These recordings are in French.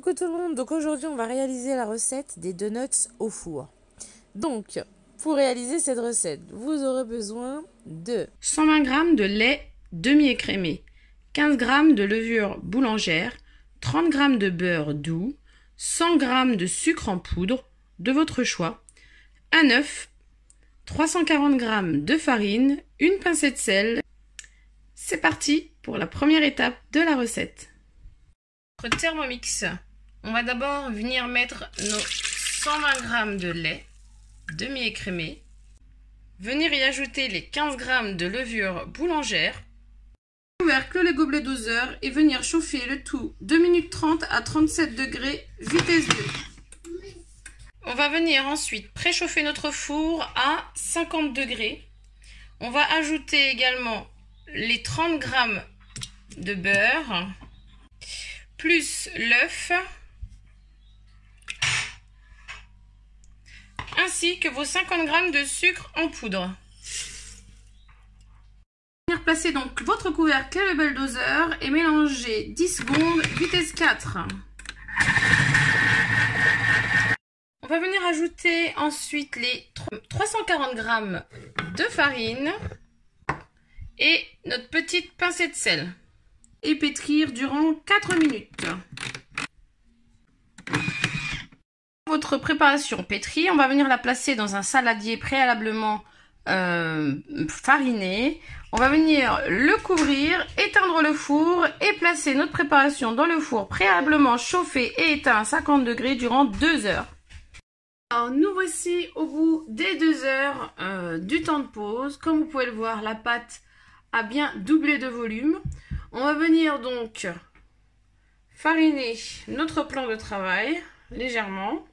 Coucou tout le monde, donc aujourd'hui on va réaliser la recette des donuts au four. Donc pour réaliser cette recette, vous aurez besoin de 120 g de lait demi-écrémé, 15 g de levure boulangère, 30 g de beurre doux, 100 g de sucre en poudre de votre choix, un œuf, 340 g de farine, une pincée de sel. C'est parti pour la première étape de la recette. Notre Thermomix, on va d'abord venir mettre nos 120 g de lait demi-écrémé, venir y ajouter les 15 g de levure boulangère, couvercle les gobelets doseurs et venir chauffer le tout 2 minutes 30 à 37 degrés vitesse 2. On va venir ensuite préchauffer notre four à 50 degrés. On va ajouter également les 30 g de beurre, plus l'œuf, ainsi que vos 50 g de sucre en poudre. Venir placer donc votre couvercle et le bel doseur et mélanger 10 secondes, vitesse 4. On va venir ajouter ensuite les 340 g de farine et notre petite pincée de sel et pétrir durant 4 minutes. Votre préparation pétrie, on va venir la placer dans un saladier préalablement fariné. On va venir le couvrir, éteindre le four et placer notre préparation dans le four préalablement chauffé et éteint à 50 degrés durant 2 heures. Alors, nous voici au bout des 2 heures du temps de pause. Comme vous pouvez le voir, la pâte a bien doublé de volume. On va venir donc fariner notre plan de travail légèrement.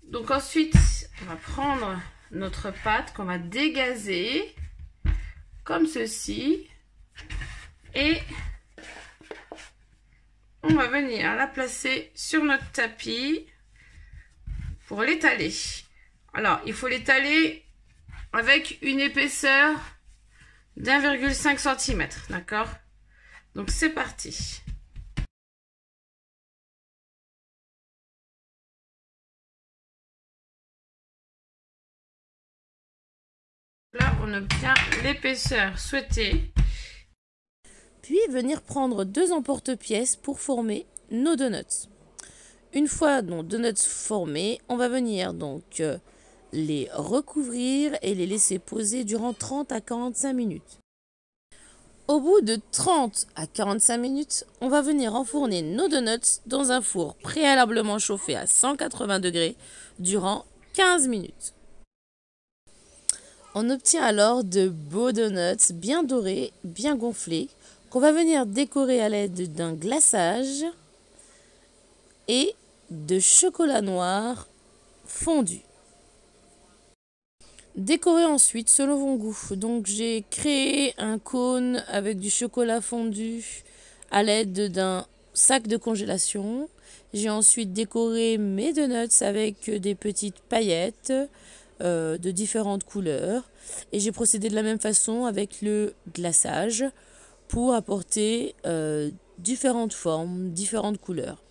Donc ensuite, on va prendre notre pâte qu'on va dégazer comme ceci et on va venir la placer sur notre tapis pour l'étaler. Alors, il faut l'étaler avec une épaisseur d'1,5 cm, d'accord? Donc c'est parti. Là, on obtient l'épaisseur souhaitée. Puis venir prendre 2 emporte-pièces pour former nos donuts. Une fois nos donuts formés, on va venir donc les recouvrir et les laisser poser durant 30 à 45 minutes. Au bout de 30 à 45 minutes, on va venir enfourner nos donuts dans un four préalablement chauffé à 180 degrés durant 15 minutes. On obtient alors de beaux donuts bien dorés, bien gonflés, qu'on va venir décorer à l'aide d'un glaçage et de chocolat noir fondu. Décorer ensuite selon vos goûts. Donc j'ai créé un cône avec du chocolat fondu à l'aide d'un sac de congélation. J'ai ensuite décoré mes donuts avec des petites paillettes de différentes couleurs. Et j'ai procédé de la même façon avec le glaçage pour apporter différentes formes, différentes couleurs.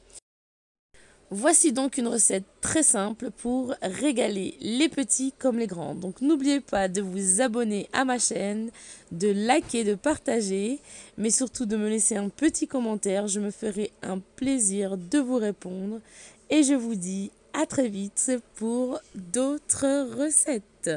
Voici donc une recette très simple pour régaler les petits comme les grands. Donc n'oubliez pas de vous abonner à ma chaîne, de liker, de partager, mais surtout de me laisser un petit commentaire. Je me ferai un plaisir de vous répondre. Et je vous dis à très vite pour d'autres recettes.